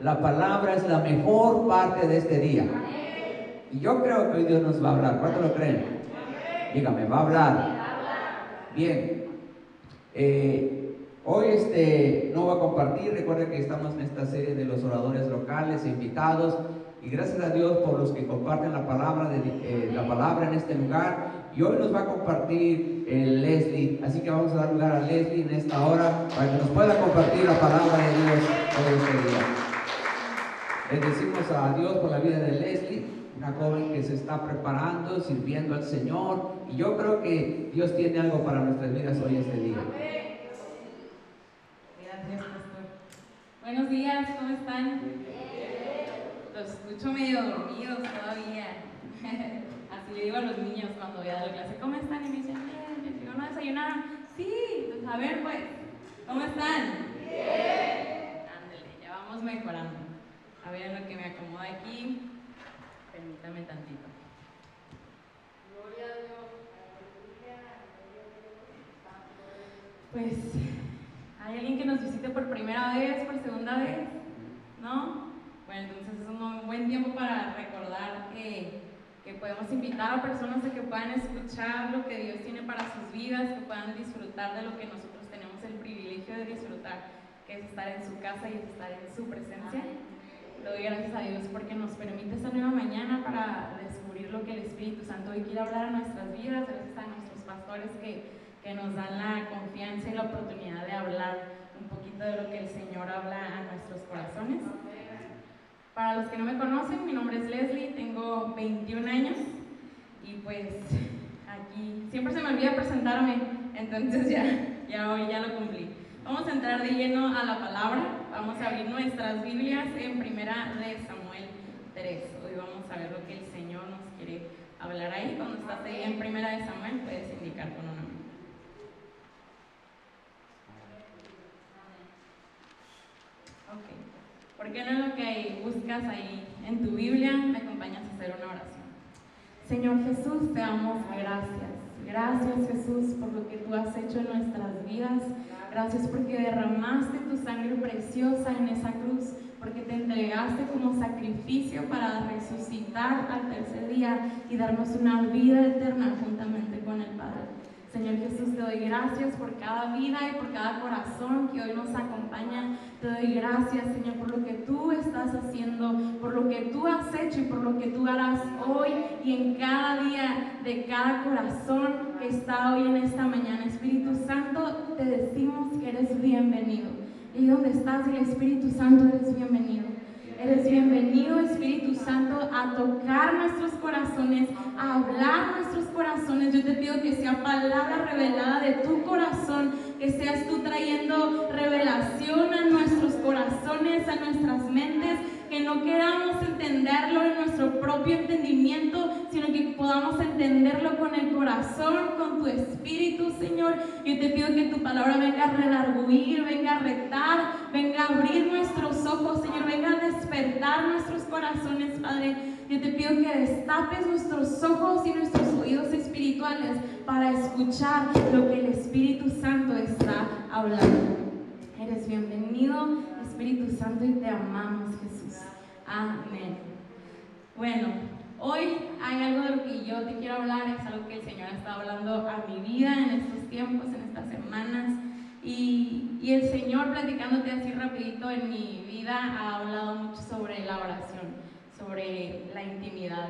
la palabra es la mejor parte de este día. Y yo creo que hoy Dios nos va a hablar. ¿Cuánto lo creen? Dígame, va a hablar. Bien. Hoy no voy a compartir. Recuerden que estamos en esta serie de los oradores locales e invitados. Y gracias a Dios por los que comparten la palabra en este lugar. Y hoy nos va a compartir Leslie. Así que vamos a dar lugar a Leslie en esta hora para que nos pueda compartir la palabra de Dios hoy este día. Bendecimos a Dios por la vida de Leslie, una joven que se está preparando, sirviendo al Señor. Y yo creo que Dios tiene algo para nuestras vidas hoy este día. Gracias, pastor. Buenos días, ¿cómo están? Los escucho medio dormidos todavía. Así le digo a los niños cuando voy a la clase, ¿cómo están? Y me dicen, bien. Les digo, ¿no desayunaron? Sí, pues a ver pues, ¿cómo están? Bien. Ándale, ya vamos mejorando. A ver en lo que me acomoda aquí. Permítame tantito. Gloria a Dios. Pues, ¿hay alguien que nos visite por primera vez, por segunda vez? ¿No? Bueno, entonces es un buen tiempo para recordar que podemos invitar a personas a que puedan escuchar lo que Dios tiene para sus vidas, que puedan disfrutar de lo que nosotros tenemos el privilegio de disfrutar, que es estar en su casa y es estar en su presencia. Le doy gracias a Dios porque nos permite esta nueva mañana para descubrir lo que el Espíritu Santo hoy quiere hablar a nuestras vidas, gracias a nuestros pastores que nos dan la confianza y la oportunidad de hablar un poquito de lo que el Señor habla a nuestros corazones. Para los que no me conocen, mi nombre es Leslie, tengo 21 años y pues aquí siempre se me olvida presentarme, entonces ya hoy ya lo cumplí. Vamos a entrar de lleno a la palabra, vamos a abrir nuestras Biblias en Primera de Samuel 3. Hoy vamos a ver lo que el Señor nos quiere hablar ahí. Cuando estás ahí en Primera de Samuel puedes indicar con una mano. Ok. ¿Por qué no en lo que buscas ahí en tu Biblia me acompañas a hacer una oración? Señor Jesús, te damos gracias. Gracias, Jesús, por lo que tú has hecho en nuestras vidas. Gracias porque derramaste tu sangre preciosa en esa cruz, porque te entregaste como sacrificio para resucitar al tercer día y darnos una vida eterna juntamente con el Padre. Señor Jesús, te doy gracias por cada vida y por cada corazón que hoy nos acompaña. Te doy gracias, Señor, por lo que tú estás haciendo, por lo que tú has hecho y por lo que tú harás hoy y en cada día de cada corazón que está hoy en esta mañana. Espíritu Santo, te decimos que eres bienvenido. Y donde estás, el Espíritu Santo, eres bienvenido. Eres bienvenido, Espíritu Santo, a tocar nuestros corazones, a hablar nuestros corazones. Yo te pido que sea palabra revelada de tu corazón, que seas tú trayendo revelación a nuestros corazones, a nuestras mentes, que no queramos entenderlo en nuestro propio entendimiento, sino que podamos entenderlo con el corazón, con tu espíritu, Señor. Yo te pido que tu palabra venga a redarguir, venga a retar, venga a abrir nuestros ojos, Señor, venga a despertar nuestros corazones, Padre. Yo te pido que destapes nuestros ojos y nuestros oídos espirituales para escuchar lo que el Espíritu Santo está hablando. Eres bienvenido, Espíritu Santo, y te amamos, Jesús. Amén. Bueno, hoy hay algo de lo que yo te quiero hablar, es algo que el Señor ha estado hablando a mi vida en estos tiempos, en estas semanas. Y el Señor, platicándote así rapidito en mi vida, ha hablado mucho sobre la oración, sobre la intimidad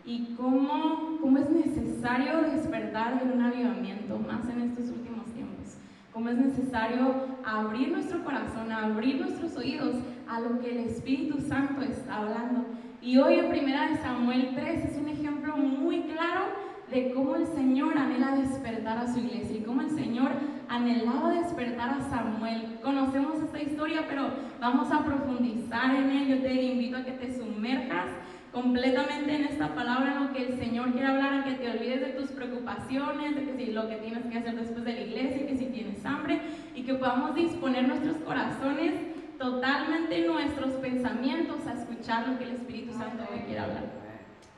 y cómo es necesario despertar en un avivamiento más en estos últimos tiempos. Cómo es necesario abrir nuestro corazón, abrir nuestros oídos a lo que el Espíritu Santo está hablando. Y hoy en Primera de Samuel 3 es un ejemplo muy claro de cómo el Señor anhela despertar a su iglesia y cómo el Señor anhelaba despertar a Samuel. Conocemos esta historia, pero vamos a profundizar en él. Yo te invito a que te sumerjas completamente en esta palabra, en lo que el Señor quiere hablar, a que te olvides de tus preocupaciones, de que si lo que tienes que hacer después de la iglesia, que si tienes hambre, y que podamos disponer nuestros corazones, totalmente nuestros pensamientos, a escuchar lo que el Espíritu Santo hoy quiere hablar.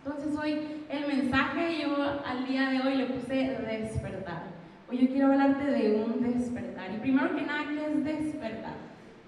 Entonces hoy el mensaje, yo al día de hoy le puse despertar. Hoy yo quiero hablarte de un despertar. Y primero que nada, ¿qué es despertar?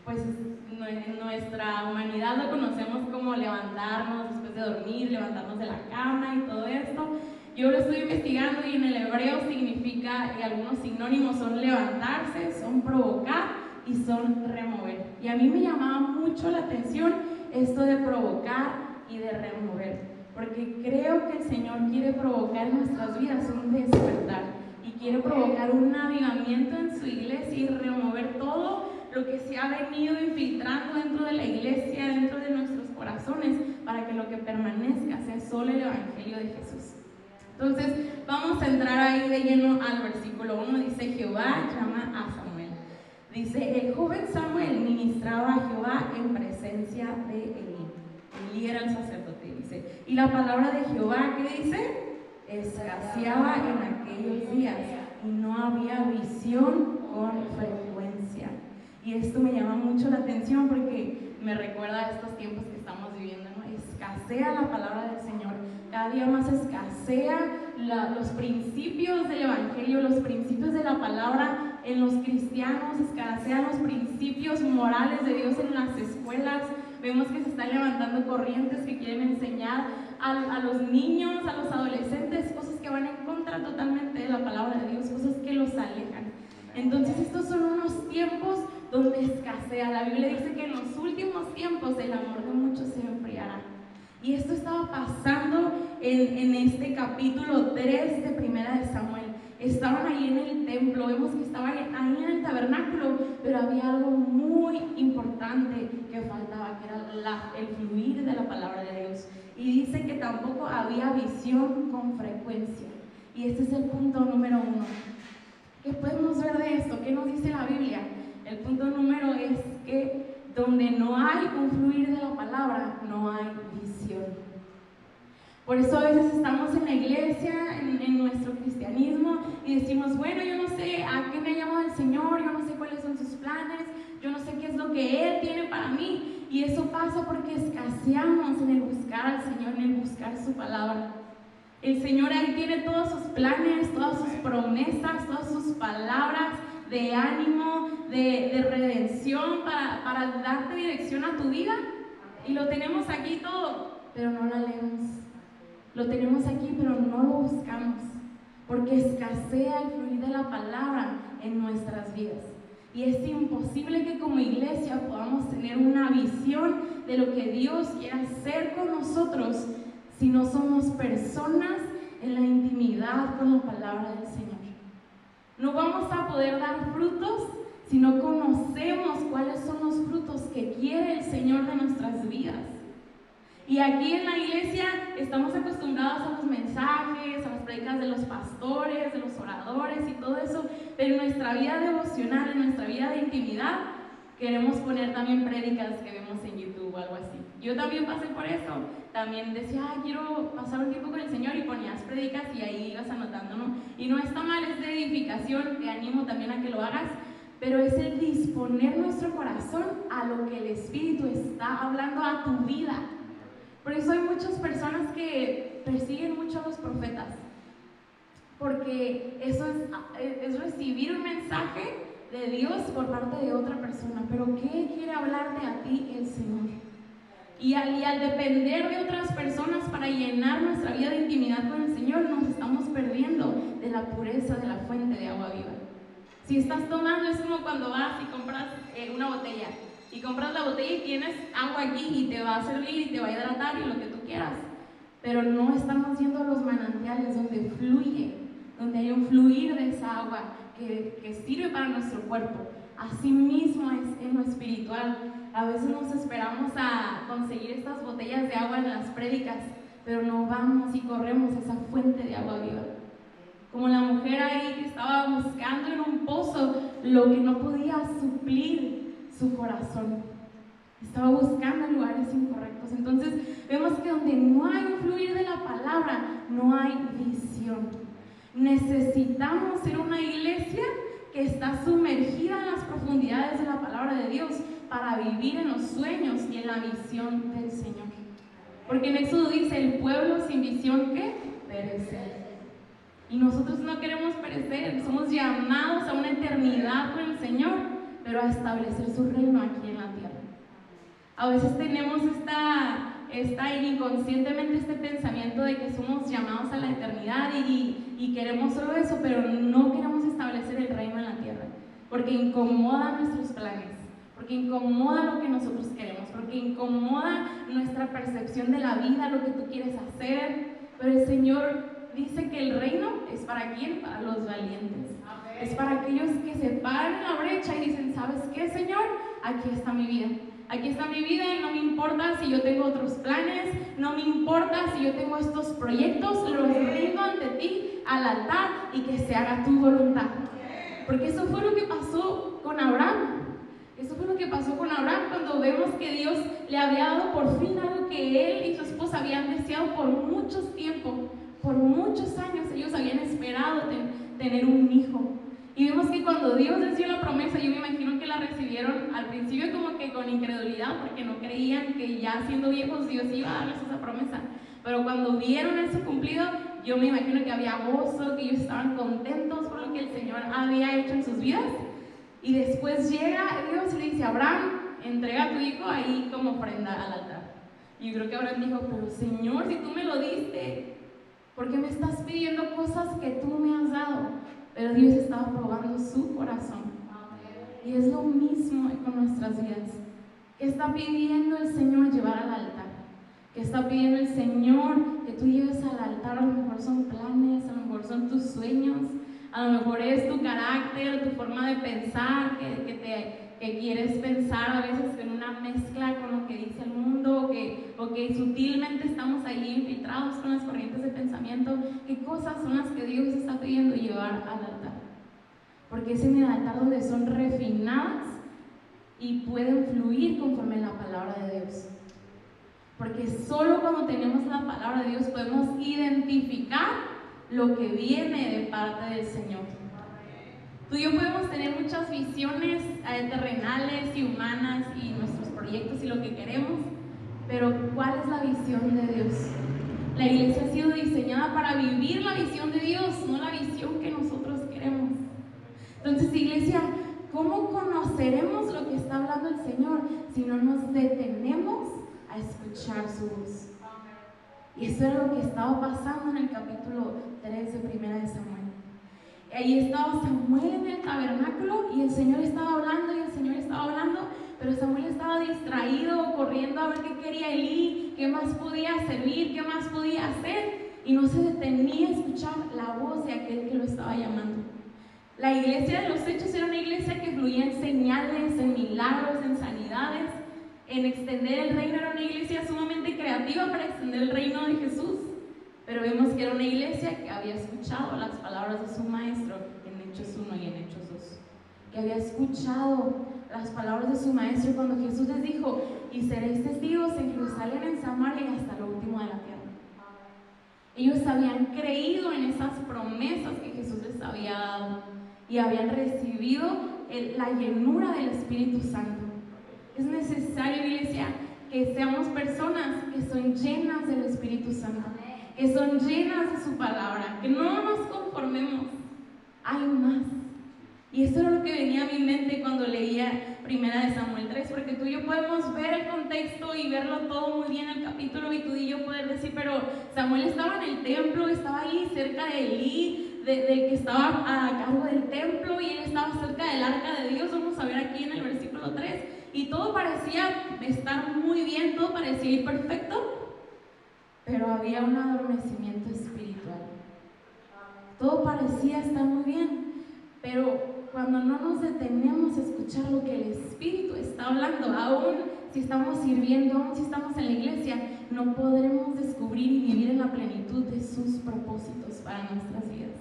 pues en nuestra humanidad lo conocemos como levantarnos después de dormir, levantarnos de la cama y todo esto. Yo lo estoy investigando y en el hebreo significa, y algunos sinónimos son levantarse, son provocar y son remover. Y a mí me llamaba mucho la atención esto de provocar y de remover, porque creo que el Señor quiere provocar en nuestras vidas un despertar y quiere provocar un avivamiento en su iglesia y remover todo lo que se ha venido infiltrando dentro de la iglesia, dentro de nuestros corazones, para que lo que permanezca sea solo el Evangelio de Jesús. Entonces vamos a entrar ahí de lleno al versículo 1. Dice: Jehová llama a Samuel. Dice: el joven Samuel ministraba a Jehová en presencia de Elí. Elí era el sacerdote, dice. Y la palabra de Jehová, ¿qué dice? Escaseaba en aquellos días y no había visión con frecuencia. Y esto me llama mucho la atención porque me recuerda a estos tiempos que estamos viviendo, ¿no? Escasea la palabra del Señor, cada día más escasea los principios del Evangelio, los principios de la palabra en los cristianos, escasean los principios morales de Dios en las escuelas. Vemos que se están levantando corrientes que quieren enseñar a los niños, a los adolescentes, cosas que van en contra totalmente de la palabra de Dios, cosas que los alejan. Entonces estos son unos tiempos donde escasea. La Biblia dice que en los últimos tiempos el amor de muchos se enfriará. Y esto estaba pasando en este capítulo 3 de Primera de Samuel. Estaban ahí en el templo, vemos que estaban ahí en el tabernáculo, pero había algo muy importante que faltaba, que era el fluir de la palabra de Dios. Y dice que tampoco había visión con frecuencia. Y este es el punto número 1. ¿Qué podemos ver de esto? ¿Qué nos dice la Biblia? El punto número es que donde no hay un fluir de la palabra, no hay visión. Por eso a veces estamos en la iglesia, en nuestro cristianismo, y decimos: bueno, yo no sé a qué me ha llamado el Señor, yo no sé cuáles son sus planes, yo no sé qué es lo que Él tiene para mí. Y eso pasa porque escaseamos en el buscar al Señor, en el buscar su palabra. El Señor ahí tiene todos sus planes, todas sus promesas, todas sus palabras de ánimo, de redención, para darte dirección a tu vida. Y lo tenemos aquí todo, pero no la leemos. Lo tenemos aquí, pero no lo buscamos, porque escasea el fluir de la palabra en nuestras vidas. Y es imposible que como iglesia podamos tener una visión de lo que Dios quiere hacer con nosotros si no somos personas en la intimidad con la palabra del Señor. No vamos a poder dar frutos si no conocemos cuáles son los frutos que quiere el Señor de nuestras vidas. Y aquí en la iglesia estamos acostumbrados a los mensajes, a las predicas de los pastores, de los oradores y todo eso, pero en nuestra vida devocional, en nuestra vida de intimidad, queremos poner también prédicas que vemos en YouTube o algo así. Yo también pasé por eso. También decía: quiero pasar un tiempo con el Señor, y ponías prédicas y ahí ibas anotando, ¿no? Y no está mal, es de edificación, te animo también a que lo hagas, pero es el disponer nuestro corazón a lo que el Espíritu está hablando a tu vida. Por eso hay muchas personas que persiguen mucho a los profetas, porque eso es recibir un mensaje de Dios por parte de otra persona. Pero ¿qué quiere hablarte a ti el Señor? Y al depender de otras personas para llenar nuestra vida de intimidad con el Señor, nos estamos perdiendo de la pureza de la fuente de agua viva. Si estás tomando, es como cuando vas y compras una botella, y compras la botella y tienes agua aquí y te va a servir y te va a hidratar y lo que tú quieras, pero no estamos yendo a los manantiales donde fluye, donde hay un fluir de esa agua que sirve para nuestro cuerpo. Así mismo es en lo espiritual. A veces nos esperamos a conseguir estas botellas de agua en las prédicas, pero no vamos y corremos a esa fuente de agua viva. Como la mujer ahí que estaba buscando en un pozo lo que no podía suplir su corazón. Estaba buscando en lugares incorrectos. Entonces vemos que donde no hay un fluir de la palabra, no hay visión. Necesitamos ser una iglesia que está sumergida en las profundidades de la palabra de Dios para vivir en los sueños y en la visión del Señor. Porque en Éxodo dice: el pueblo sin visión, ¿qué? Perecer. Y nosotros no queremos perecer, somos llamados a una eternidad con el Señor, pero a establecer su reino aquí en la tierra. A veces tenemos inconscientemente este pensamiento de que somos llamados a la eternidad y queremos solo eso, pero no queremos establecer el reino en la tierra, porque incomoda nuestros planes, porque incomoda lo que nosotros queremos, porque incomoda nuestra percepción de la vida, lo que tú quieres hacer. Pero el Señor dice que el reino es para ¿quién? Para los valientes. Es para aquellos que se paran en la brecha y dicen, ¿sabes qué, Señor? Aquí está mi vida. Aquí está mi vida y no me importa si yo tengo otros planes, no me importa si yo tengo estos proyectos, los rindo ante ti al altar y que se haga tu voluntad. Porque eso fue lo que pasó con Abraham. Eso fue lo que pasó con Abraham cuando vemos que Dios le había dado por fin algo que él y su esposa habían deseado por muchos tiempos, por muchos años. Ellos habían esperado tener un hijo. Y vemos que cuando Dios les dio la promesa, yo me imagino que la recibieron al principio como que con incredulidad, porque no creían que ya siendo viejos Dios iba a darles esa promesa. Pero cuando vieron eso cumplido, yo me imagino que había gozo, que ellos estaban contentos por lo que el Señor había hecho en sus vidas. Y después llega Dios y le dice, Abraham, entrega a tu hijo ahí como ofrenda al altar. Y yo creo que Abraham dijo, pero Señor, si tú me lo diste, ¿por qué me estás pidiendo cosas que tú me has dado? Pero Dios estaba probando su corazón. Y es lo mismo con nuestras vidas. ¿Qué está pidiendo el Señor llevar al altar? ¿Qué está pidiendo el Señor que tú lleves al altar? A lo mejor son planes, a lo mejor son tus sueños, a lo mejor es tu carácter, tu forma de pensar, que quieres pensar a veces en una mezcla con lo que dice el mundo, o que sutilmente estamos ahí infiltrados con las corrientes de pensamiento. ¿Qué cosas son las que Dios está pidiendo llevar al altar? Porque es en el altar donde son refinadas y pueden fluir conforme a la palabra de Dios. Porque solo cuando tenemos la palabra de Dios podemos identificar lo que viene de parte del Señor. Tú y yo podemos tener muchas visiones terrenales y humanas y nuestros proyectos y lo que queremos, pero ¿cuál es la visión de Dios? La iglesia ha sido diseñada para vivir la visión de Dios, no la visión que nosotros queremos. Entonces, iglesia, ¿cómo conoceremos lo que está hablando el Señor si no nos detenemos a escuchar su voz? Y eso era lo que estaba pasando en el capítulo 3 de Primera de Samuel. Ahí estaba Samuel en el tabernáculo y el Señor estaba hablando y el Señor estaba hablando, pero Samuel estaba distraído, corriendo a ver qué quería Elí, qué más podía servir, qué más podía hacer, y no se detenía a escuchar la voz de aquel que lo estaba llamando. La iglesia de los Hechos era una iglesia que fluía en señales, en milagros, en sanidades, en extender el reino. Era una iglesia sumamente creativa para extender el reino de Jesús. Pero vemos que era una iglesia que había escuchado las palabras de su maestro en Hechos 1 y en Hechos 2. Que había escuchado las palabras de su maestro cuando Jesús les dijo, y seréis testigos en Jerusalén, en Samaria y hasta lo último de la tierra. Ellos habían creído en esas promesas que Jesús les había dado y habían recibido la llenura del Espíritu Santo. Es necesario, iglesia, que seamos personas que son llenas del Espíritu Santo, que son llenas de su palabra, que no nos conformemos. Hay más. Y esto era lo que venía a mi mente cuando leía Primera de Samuel 3, porque tú y yo podemos ver el contexto y verlo todo muy bien en el capítulo, y tú y yo poder decir, pero Samuel estaba en el templo, estaba ahí cerca de Elí, del que estaba a cargo del templo, y él estaba cerca del arca de Dios. Vamos a ver aquí en el versículo 3, y todo parecía estar muy bien, todo parecía ir perfecto, pero había un adormecimiento espiritual. Todo parecía estar muy bien, pero cuando no nos detenemos a escuchar lo que el Espíritu está hablando, aún si estamos sirviendo, aún si estamos en la iglesia, no podremos descubrir y vivir en la plenitud de sus propósitos para nuestras vidas.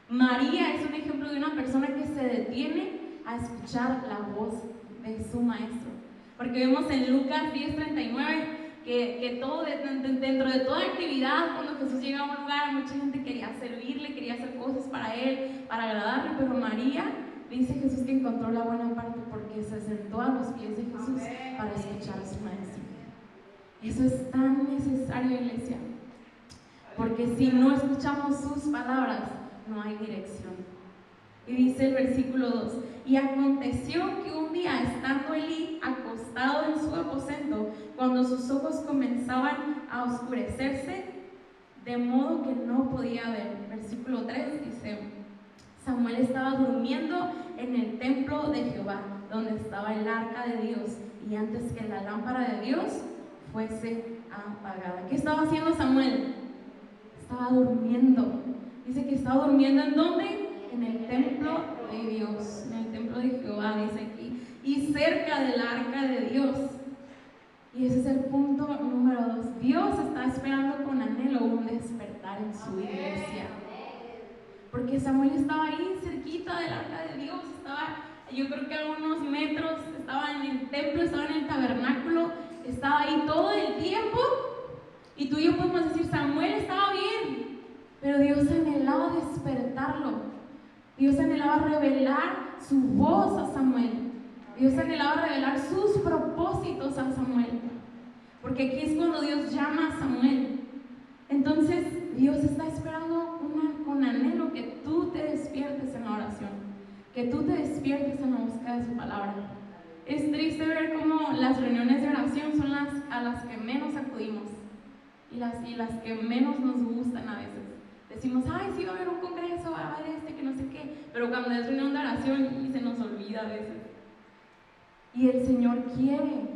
María es un ejemplo de una persona que se detiene a escuchar la voz de su maestro, porque vemos en Lucas 10:39 que todo dentro de toda actividad, cuando Jesús llega a un lugar, mucha gente quería servirle, quería hacer cosas para él, para agradarle, pero María, dice Jesús que encontró la buena parte porque se sentó a los pies de Jesús para escuchar a su maestro. Eso es tan necesario, iglesia, porque si no escuchamos sus palabras, no hay dirección. Y dice el versículo 2, Y aconteció que un día, estando Elí acostado en su aposento, cuando sus ojos comenzaban a oscurecerse, de modo que no podía ver. Versículo 3 dice: Samuel estaba durmiendo en el templo de Jehová, donde estaba el arca de Dios, y antes que la lámpara de Dios fuese apagada. ¿Qué estaba haciendo Samuel? Estaba durmiendo. Dice que estaba durmiendo, ¿en dónde? En el templo de Dios, en el templo de Jehová, dice aquí, y cerca del arca de Dios. Y ese es el punto número 2. Dios está esperando con anhelo un despertar en su iglesia. Porque Samuel estaba ahí cerquita del arca de Dios, estaba, yo creo que a unos metros, estaba en el templo, estaba en el tabernáculo, estaba ahí todo el tiempo. Y tú y yo podemos decir, Samuel estaba bien, pero Dios anhelaba despertarlo. Dios anhelaba revelar su voz a Samuel. Dios anhelaba revelar sus propósitos a Samuel. Porque aquí es cuando Dios llama a Samuel. Entonces Dios está esperando con anhelo que tú te despiertes en la oración, que tú te despiertes en la búsqueda de su palabra. Es triste ver cómo las reuniones de oración son a las que menos acudimos y las que menos nos gustan a veces. Decimos, ay, sí va a haber un congreso, va a haber que no sé qué, pero cuando es reunión de oración y se nos olvida a veces. Y el Señor quiere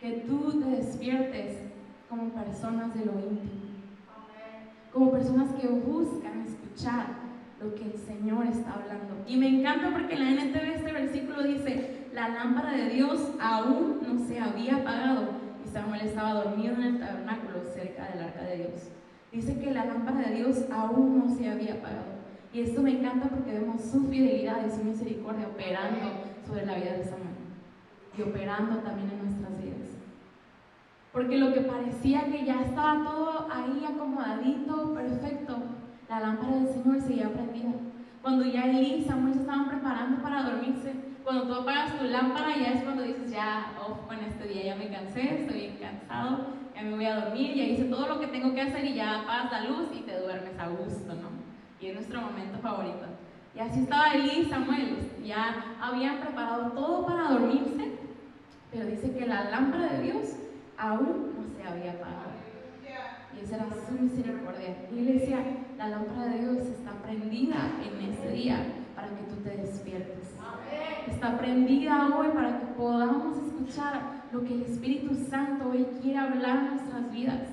que tú te despiertes como personas de lo íntimo, como personas que buscan escuchar lo que el Señor está hablando. Y me encanta porque en la NTV este versículo dice: la lámpara de Dios aún no se había apagado, y Samuel estaba dormido en el tabernáculo cerca del arca de Dios. Dice que la lámpara de Dios aún no se había apagado. Y esto me encanta porque vemos su fidelidad y su misericordia operando sobre la vida de Samuel y operando también en nuestras vidas. Porque lo que parecía que ya estaba todo ahí acomodadito, perfecto, la lámpara del Señor seguía prendida. Cuando ya Elí y Samuel se estaban preparando para dormirse, cuando tú apagas tu lámpara, ya es cuando dices, ya, con este día ya me cansé, estoy bien cansado, ya me voy a dormir, ya hice todo lo que tengo que hacer, y ya apagas la luz y te duermes a gusto, ¿no? Y es nuestro momento favorito. Y así estaba Elí y Samuel, ya habían preparado todo para dormirse, pero dice que la lámpara de Dios aún no se había apagado. Y esa era su misericordia. Y él decía, la lámpara de Dios está prendida en este día para que tú te despiertes. Está prendida hoy para que podamos escuchar lo que el Espíritu Santo hoy quiere hablar en nuestras vidas,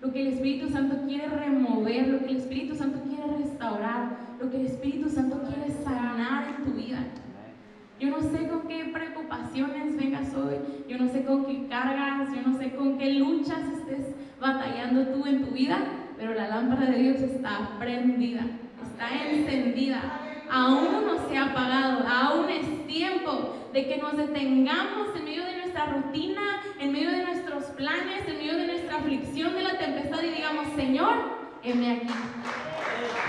lo que el Espíritu Santo quiere remover, lo que el Espíritu Santo quiere restaurar, lo que el Espíritu Santo quiere sanar en tu vida. Yo no sé con qué preocupaciones vengas hoy, yo no sé con qué cargas, yo no sé con qué luchas estés batallando tú en tu vida, pero la lámpara de Dios está prendida, está encendida, aún no se ha apagado. Aún es tiempo de que nos detengamos en medio de nuestra rutina, en medio de nuestros planes, en medio de nuestra aflicción, de la tempestad, y digamos, Señor, heme aquí.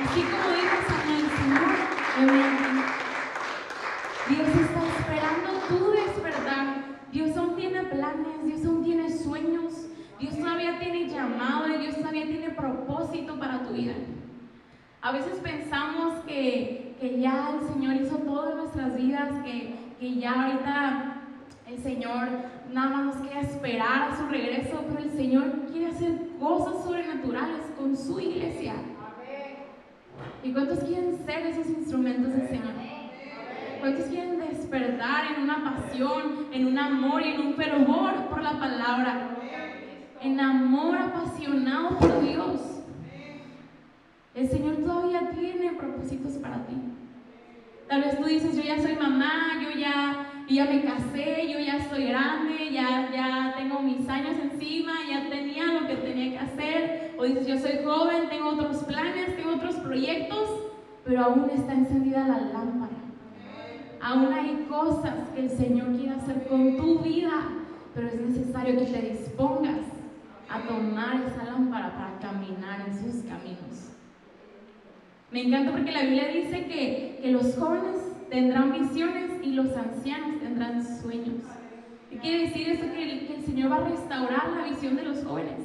Así como dijo Samuel, Señor, heme aquí. Dios está esperando tu despertar. Dios aún tiene planes, Dios aún tiene sueños, Dios todavía tiene llamado y Dios todavía tiene propósito para tu vida. A veces pensamos que ya el Señor hizo todo en nuestras vidas, que ya ahorita el Señor nada más nos quiere esperar a su regreso, pero el Señor quiere hacer cosas sobrenaturales con su iglesia. ¿Y cuántos quieren ser esos instrumentos del Señor? ¿Cuántos quieren despertar en una pasión, en un amor y en un fervor por la palabra? En amor apasionado por Dios. El Señor todavía tiene propósitos para ti. Tal vez tú dices, yo ya soy mamá, yo ya me casé, yo ya estoy grande, ya tengo mis años encima, ya tenía lo que tenía que hacer. O dices, yo soy joven, tengo otros planes, tengo otros proyectos, pero aún está encendida la lámpara. Aún hay cosas que el Señor quiere hacer con tu vida, pero es necesario que te dispongas a tomar esa lámpara para caminar en sus caminos. Me encanta porque la Biblia dice que los jóvenes tendrán visiones y los ancianos tendrán sueños. ¿Qué quiere decir eso? Que el Señor va a restaurar la visión de los jóvenes.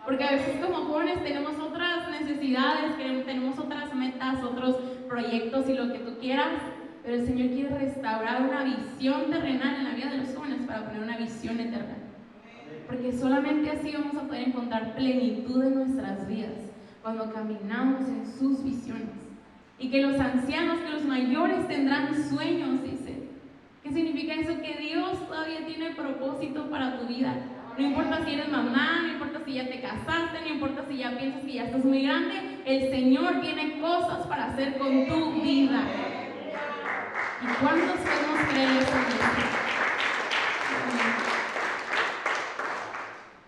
Porque a veces como jóvenes tenemos otras necesidades, tenemos otras metas, otros proyectos y lo que tú quieras. pero el Señor quiere restaurar una visión terrenal en la vida de los jóvenes para poner una visión eterna. Porque solamente así vamos a poder encontrar plenitud en nuestras vidas, cuando caminamos en sus visiones. Y que los ancianos, que los mayores tendrán sueños, dice. ¿Qué significa eso? Que Dios todavía tiene propósito para tu vida. No importa si eres mamá, no importa si ya te casaste, no importa si ya piensas que ya estás muy grande, el Señor tiene cosas para hacer con tu vida. ¿Y cuántos podemos creer eso?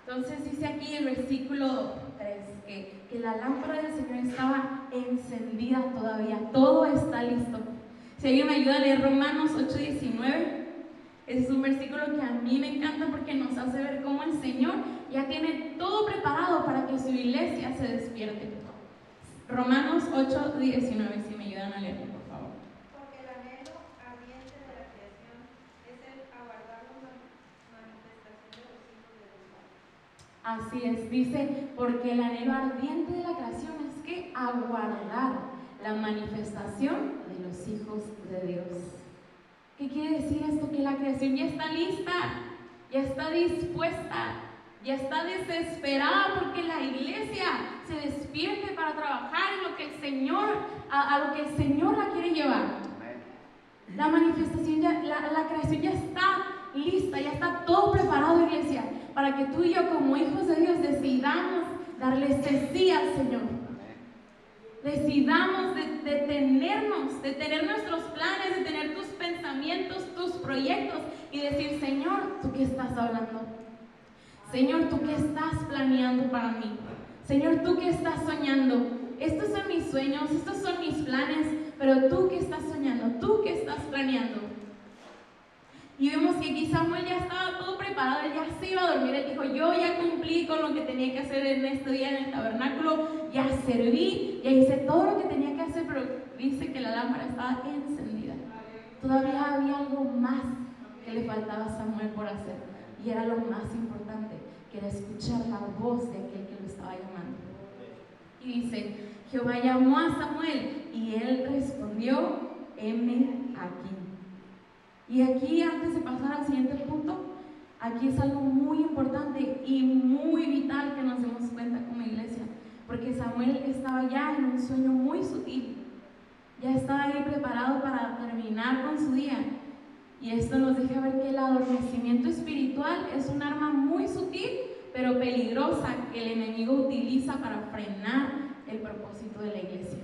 Entonces dice aquí el versículo 3 que la lámpara del Señor estaba encendida todavía, todo está listo. Si alguien me ayuda a leer Romanos 8:19, ese es un versículo que a mí me encanta porque nos hace ver cómo el Señor ya tiene todo preparado para que su iglesia se despierte. Romanos 8:19, si me ayudan a leerlo, por favor. Porque el anhelo ardiente de la creación es el aguardar la manifestación de los hijos de Dios. Así es, dice, porque el anhelo ardiente de la creación es que aguardar la manifestación de los hijos de Dios. ¿Qué quiere decir esto? Que la creación ya está lista, ya está dispuesta, ya está desesperada porque la iglesia se despierte para trabajar en lo que el Señor, a lo que el Señor la quiere llevar. La manifestación, la creación ya está lista, ya está todo preparado, iglesia, para que tú y yo como hijos de Dios decidamos darle ese sí al Señor. Decidamos detenernos, de tener nuestros planes, de tener tus pensamientos, tus proyectos y decir, Señor, ¿tú qué estás hablando? Señor, ¿tú qué estás planeando para mí? Señor, ¿tú qué estás soñando? Estos son mis sueños, estos son mis planes, pero ¿tú qué estás soñando? ¿Tú qué estás planeando? Y vemos que aquí Samuel ya estaba todo preparado, él ya se iba a dormir, él dijo, yo ya cumplí con lo que tenía que hacer en este día en el tabernáculo, ya serví, ya hice todo lo que tenía que hacer, pero dice que la lámpara estaba encendida. Todavía había algo más que le faltaba a Samuel por hacer, y era lo más importante, que era escuchar la voz de aquel que lo estaba llamando. Y dice, Jehová llamó a Samuel, y él respondió, heme aquí. Y aquí, antes de pasar al siguiente punto, aquí es algo muy importante y muy vital que nos demos cuenta como iglesia, porque Samuel estaba ya en un sueño muy sutil, ya estaba ahí preparado para terminar con su día, y esto nos deja ver que el adormecimiento espiritual es un arma muy sutil, pero peligrosa, que el enemigo utiliza para frenar el propósito de la iglesia.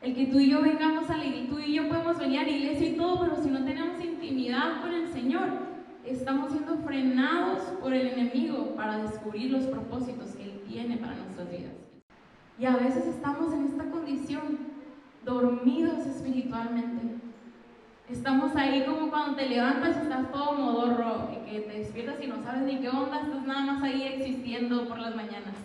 El que tú y yo vengamos a la iglesia, tú y yo podemos venir a la iglesia y todo, pero si no tenemos intimidad con el Señor, estamos siendo frenados por el enemigo para descubrir los propósitos que Él tiene para nuestras vidas. Y a veces estamos en esta condición, dormidos espiritualmente. Estamos ahí como cuando te levantas y estás todo modorro, y que te despiertas y no sabes ni qué onda, estás nada más ahí existiendo por las mañanas.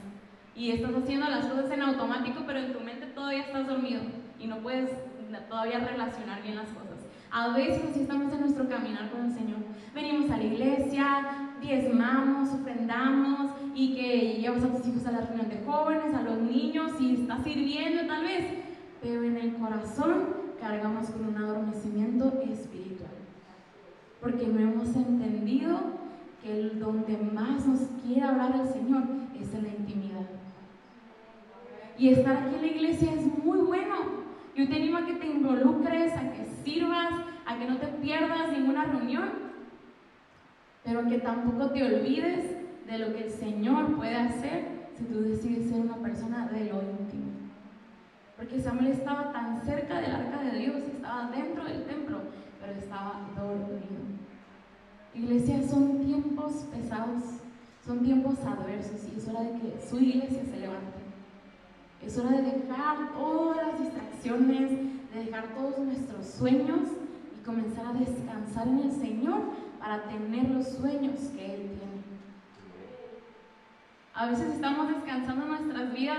Y estás haciendo las cosas en automático, pero en tu mente todavía estás dormido y no puedes todavía relacionar bien las cosas. A veces así estamos en nuestro caminar con el Señor. Venimos a la iglesia, diezmamos, ofrendamos, y que llevas a tus hijos a la reunión de jóvenes, a los niños, y estás sirviendo tal vez, pero en el corazón cargamos con un adormecimiento espiritual, porque no hemos entendido que donde más nos quiere hablar el Señor es en la intimidad. Y estar aquí en la iglesia es muy bueno. Yo te animo a que te involucres, a que sirvas, a que no te pierdas ninguna reunión, pero que tampoco te olvides de lo que el Señor puede hacer si tú decides ser una persona de lo íntimo. Porque Samuel estaba tan cerca del arca de Dios, estaba dentro del templo, pero estaba dormido. Iglesia, son tiempos pesados, son tiempos adversos, y es hora de que su iglesia se levante. Es hora de dejar todas las distracciones, de dejar todos nuestros sueños y comenzar a descansar en el Señor para tener los sueños que Él tiene. A veces estamos descansando nuestras vidas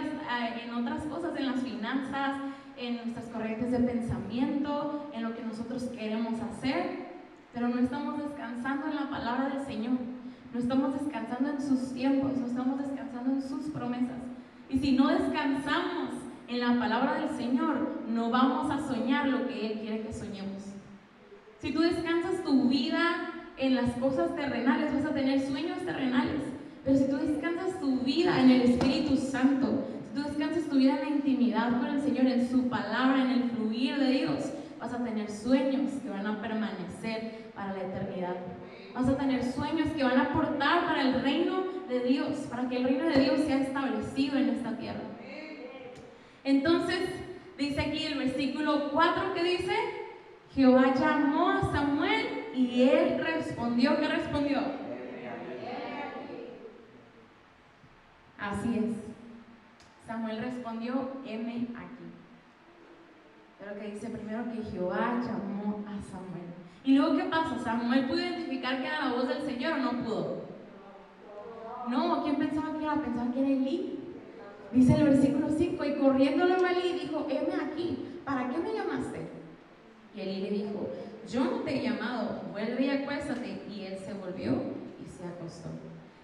en otras cosas, en las finanzas, en nuestras corrientes de pensamiento, en lo que nosotros queremos hacer, pero no estamos descansando en la palabra del Señor, no estamos descansando en sus tiempos, no estamos descansando en sus promesas. Y si no descansamos en la palabra del Señor, no vamos a soñar lo que Él quiere que soñemos. Si tú descansas tu vida en las cosas terrenales, vas a tener sueños terrenales. Pero si tú descansas tu vida en el Espíritu Santo, si tú descansas tu vida en la intimidad con el Señor, en su palabra, en el fluir de Dios, vas a tener sueños que van a permanecer para la eternidad. Vas a tener sueños que van a aportar para el reino de Dios, para que el reino de Dios sea establecido en esta tierra. Entonces, dice aquí el versículo 4 que dice: Jehová llamó a Samuel y él respondió. ¿Qué respondió? Así es. Samuel respondió: heme aquí. Pero que dice primero que Jehová llamó a Samuel. Y luego, ¿qué pasa? ¿Samuel pudo identificar que era la voz del Señor o no pudo? No, ¿quién pensaba que era? Pensaba que era Elí. Dice el versículo 5: y corriendo luego a Elí dijo: heme aquí, ¿para qué me llamaste? Y Elí le dijo: yo no te he llamado, vuelve y acuéstate. Y él se volvió y se acostó.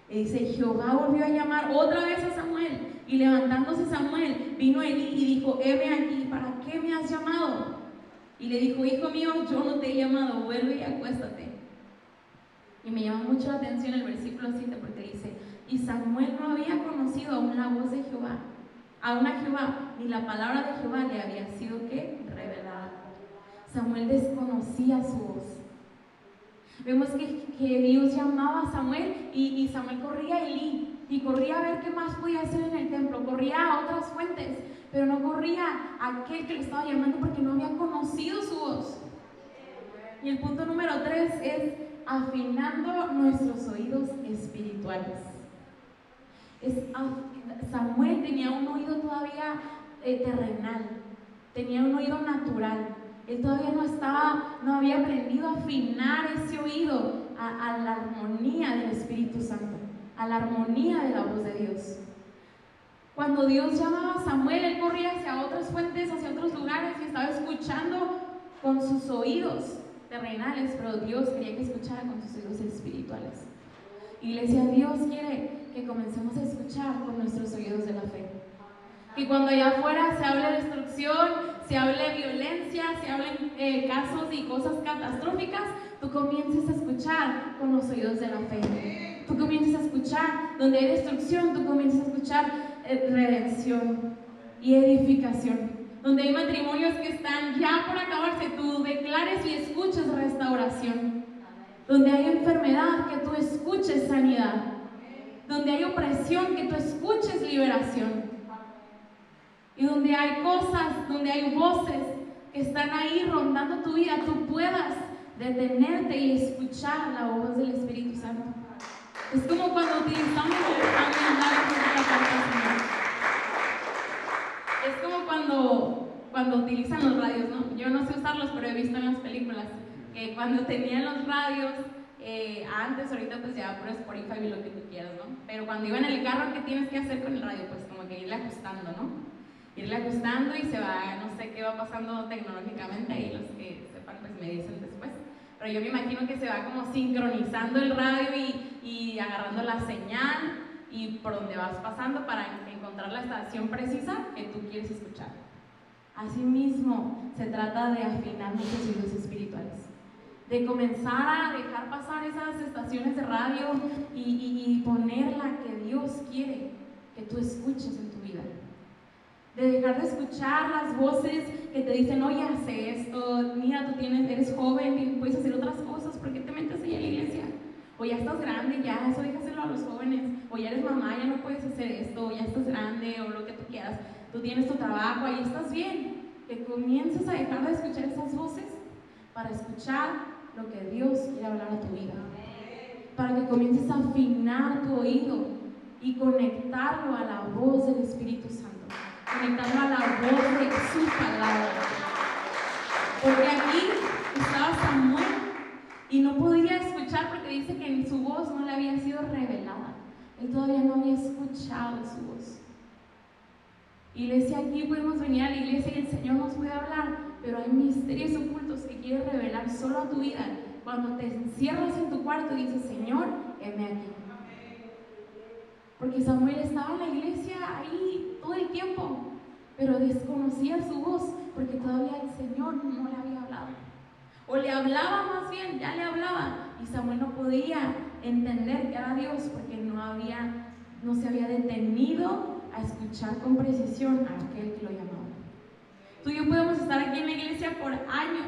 Y dice: Jehová volvió a llamar otra vez a Samuel. Y levantándose Samuel, vino Elí y dijo: heme aquí, ¿para qué me has llamado? Y le dijo: hijo mío, yo no te he llamado, vuelve y acuéstate. Y me llama mucho la atención el versículo 7 porque dice: y Samuel no había conocido aún la voz de Jehová, aún a Jehová, ni la palabra de Jehová le había sido ¿qué? Revelada. Samuel desconocía su voz. Vemos que Dios llamaba a Samuel y Samuel corría a Elí y corría a ver qué más podía hacer en el templo, corría a otras fuentes, pero no corría a aquel que le estaba llamando porque no había conocido su voz. Y el punto número 3 es afinando nuestros oídos espirituales. Samuel tenía un oído todavía terrenal, tenía un oído natural. Él todavía no había aprendido a afinar ese oído a la armonía del Espíritu Santo, a la armonía de la voz de Dios. Cuando Dios llamaba a Samuel, él corría hacia otras fuentes, hacia otros lugares y estaba escuchando con sus oídos terrenales, pero Dios quería que escuchara con sus oídos espirituales. Iglesia, Dios quiere que comencemos a escuchar con nuestros oídos de la fe. Que cuando allá afuera se hable de destrucción, se hable violencia, se hablen casos y cosas catastróficas, tú comiences a escuchar con los oídos de la fe. Tú comiences a escuchar donde hay destrucción, tú comiences a escuchar redención y edificación. Donde hay matrimonios que están ya por acabarse, tú declares y escuches restauración. Donde hay enfermedad, que tú escuches sanidad. Donde hay opresión, que tú escuches liberación. Y donde hay cosas, donde hay voces que están ahí rondando tu vida, tú puedas detenerte y escuchar la voz del Espíritu Santo. Es como cuando utilizamos es como cuando utilizan los radios, ¿no? Yo no sé usarlos, pero he visto en las películas que cuando tenían los radios, antes, ahorita pues ya por Spotify y lo que tú quieras, ¿no? Pero cuando iba en el carro, ¿qué tienes que hacer con el radio? Pues como que irle ajustando, ¿no? Irle ajustando y se va, no sé qué va pasando tecnológicamente, ahí los que sepan pues me dicen después, pero yo me imagino que se va como sincronizando el radio y agarrando la señal y por donde vas pasando para encontrar la estación precisa que tú quieres escuchar. Asimismo, se trata de afinar nuestros oídos espirituales, de comenzar a dejar pasar esas estaciones de radio y poner la que Dios quiere que tú escuches en tu vida. De dejar de escuchar las voces que te dicen: oye, hace esto, mira, eres joven y puedes hacer otras cosas, ¿por qué te metes ahí a la iglesia? O ya estás grande, ya, eso déjaselo a los jóvenes. O ya eres mamá, ya no puedes hacer esto, o ya estás grande, o lo que tú quieras. Tú tienes tu trabajo, ahí estás bien. Que comiences a dejar de escuchar esas voces para escuchar lo que Dios quiere hablar a tu vida. Para que comiences a afinar tu oído y conectarlo a la voz del Espíritu Santo. Conectarlo a la voz de su palabra. Porque aquí estaba Samuel y no podía escuchar porque dice que en su voz no le había sido revelada. Él todavía no había escuchado su voz. Iglesia, aquí podemos venir a la iglesia y el Señor nos puede hablar, pero hay misterios ocultos que quiere revelar solo a tu vida. Cuando te encierras en tu cuarto y dices: Señor, heme aquí. Porque Samuel estaba en la iglesia ahí todo el tiempo, pero desconocía su voz porque todavía el Señor no le había hablado. O le hablaba más bien, ya le hablaba, y Samuel no podía entender que era Dios porque no se había detenido a escuchar con precisión a aquel que lo llamaba. Tú y yo podemos estar aquí en la iglesia por años,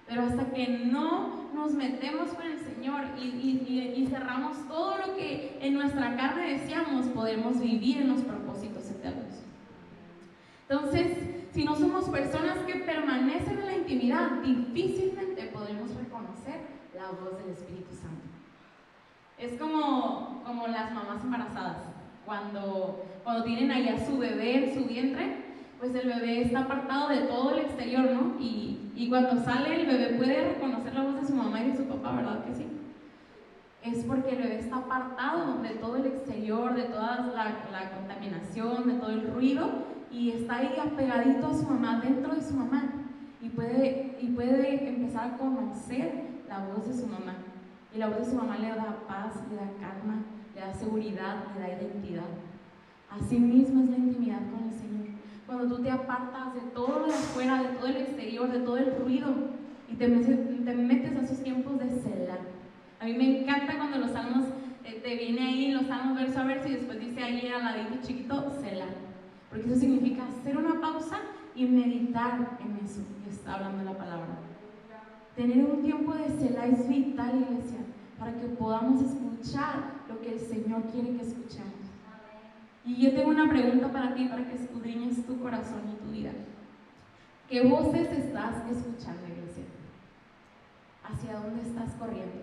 pero hasta que no nos metemos con el Señor y cerramos todo lo que en nuestra carne deseamos, podemos vivir en los propósitos eternos. Entonces, si no somos personas que permanecen en la intimidad, difícilmente podremos reconocer la voz del Espíritu Santo. Es como las mamás embarazadas, cuando tienen ahí a su bebé en su vientre, pues el bebé está apartado de todo el exterior, ¿no? Y cuando sale el bebé puede reconocer la voz de su mamá y de su papá, ¿verdad que sí? Es porque el bebé está apartado de todo el exterior, de toda la contaminación, de todo el ruido, y está ahí apegadito a su mamá, dentro de su mamá, y puede empezar a conocer la voz de su mamá. Y la voz de su mamá le da paz, le da calma, le da seguridad, le da identidad. Así mismo es la intimidad con el Señor. Cuando tú te apartas de todo lo de afuera, de todo el exterior, de todo el ruido, y te metes a esos tiempos de Selah. A mí me encanta cuando los salmos, te viene ahí los salmos verso a verso y después dice ahí al ladito chiquito, Selah. Porque eso significa hacer una pausa y meditar en eso que está hablando la palabra. Tener un tiempo de Selah es vital, iglesia, para que podamos escuchar lo que el Señor quiere que escuchemos. Y yo tengo una pregunta para ti, para que escudriñes tu corazón y tu vida. ¿Qué voces estás escuchando, iglesia? ¿Hacia dónde estás corriendo?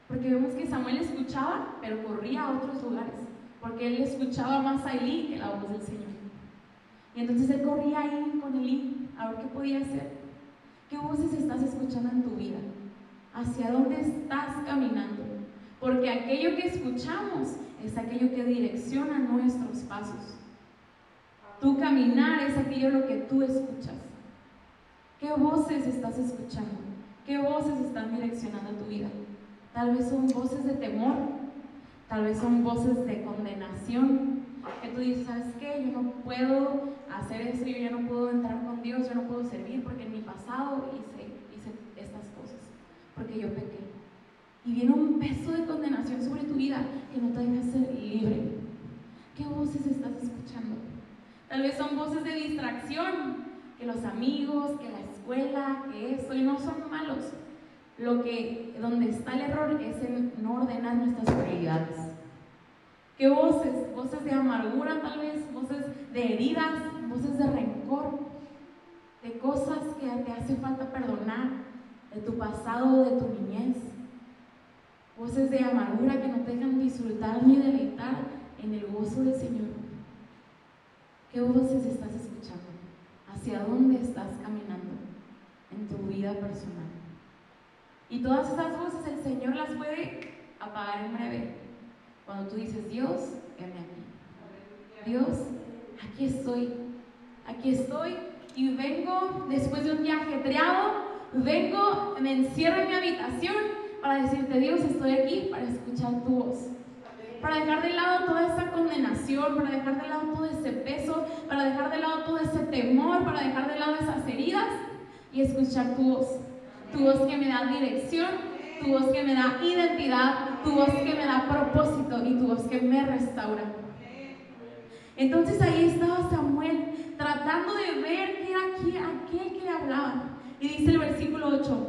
Porque vemos que Samuel escuchaba, pero corría a otros lugares, porque él escuchaba más a Elí que la voz del Señor. Y entonces él corría ahí con Elí, a ver qué podía hacer. ¿Qué voces estás escuchando en tu vida? ¿Hacia dónde estás caminando? Porque aquello que escuchamos es aquello que direcciona nuestros pasos. Tu caminar es aquello lo que tú escuchas. ¿Qué voces estás escuchando? ¿Qué voces están direccionando tu vida? Tal vez son voces de temor, tal vez son voces de condenación, que tú dices, ¿sabes qué? Yo no puedo hacer eso, yo ya no puedo entrar con Dios, yo no puedo servir porque en mi pasado hice estas cosas, porque yo pequé. Y viene un peso de condenación sobre tu vida que no te deja ser libre. ¿Qué voces estás escuchando? Tal vez son voces de distracción, que los amigos, que la escuela, que eso, y no son malos. Donde está el error es en no ordenar nuestras prioridades. ¿Qué voces? Voces de amargura tal vez, voces de heridas, voces de rencor, de cosas que te hace falta perdonar, de tu pasado, de tu niñez. Voces de amargura que no te dejan disfrutar ni deleitar en el gozo del Señor. ¿Qué voces estás escuchando? ¿Hacia dónde estás caminando en tu vida personal? Y todas esas voces el Señor las puede apagar en breve. Cuando tú dices, Dios, heme aquí. Dios, aquí estoy y vengo después de un día ajetreado, me encierro en mi habitación para decirte, Dios, estoy aquí para escuchar tu voz. Para dejar de lado toda esa condenación, para dejar de lado todo ese peso, para dejar de lado todo ese temor, para dejar de lado esas heridas y escuchar tu voz. Tu voz que me da dirección, tu voz que me da identidad, tu voz que me da propósito y tu voz que me restaura. Entonces ahí estaba Samuel tratando de ver que era aquel que le hablaba. Y dice el versículo 8,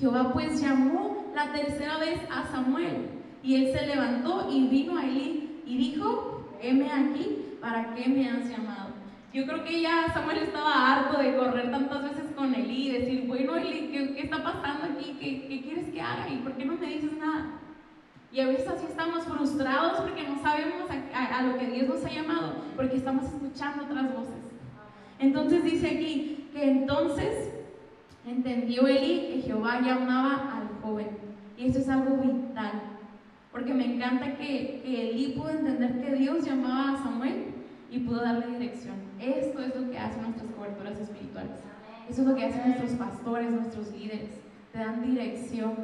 Jehová pues llamó la tercera vez a Samuel y él se levantó y vino a Elí y dijo, heme aquí, ¿para qué me has llamado? Yo creo que ya Samuel estaba harto de correr tantas veces con Elí y decir, bueno Elí, ¿qué está pasando aquí? ¿Qué quieres que haga? ¿Y por qué no me dices nada? Y a veces así estamos frustrados porque no sabemos a lo que Dios nos ha llamado, porque estamos escuchando otras voces. Entonces dice aquí que entonces entendió Elí que Jehová llamaba al joven. Y eso es algo vital, porque me encanta que Elí pudo entender que Dios llamaba a Samuel y pudo darle dirección. Esto es lo que hacen nuestras coberturas espirituales. Eso es lo que hacen nuestros pastores, nuestros líderes. Te dan dirección,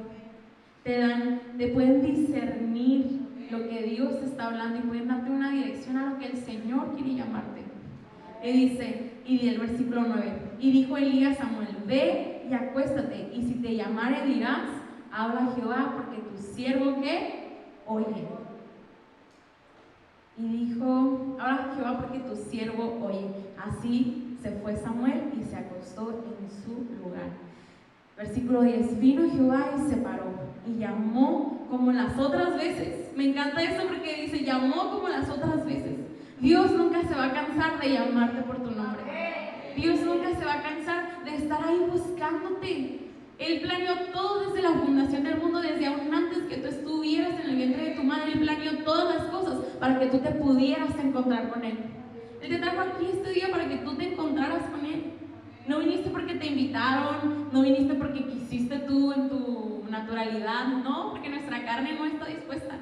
te pueden discernir lo que Dios te está hablando y pueden darte una dirección a lo que el Señor quiere llamarte. Y dice, y el versículo 9, y dijo Elías a Samuel, ve y acuéstate, y si te llamare dirás, habla Jehová, porque tu siervo que oye. Y dijo, habla Jehová, porque tu siervo oye. Así se fue Samuel y se acostó en su lugar. Versículo 10, vino Jehová y se paró, y llamó como las otras veces. Me encanta eso porque dice, llamó como las otras veces. Dios nunca se va a cansar de llamarte por tu nombre. Dios nunca se va a cansar de estar ahí buscándote. Él planeó todo desde la fundación del mundo, desde aún antes que tú estuvieras en el vientre de tu madre. Él planeó todas las cosas para que tú te pudieras encontrar con Él. Él te trajo aquí este día para que tú te encontraras con Él. No viniste porque te invitaron, no viniste porque quisiste tú en tu naturalidad, no, porque nuestra carne no está dispuesta.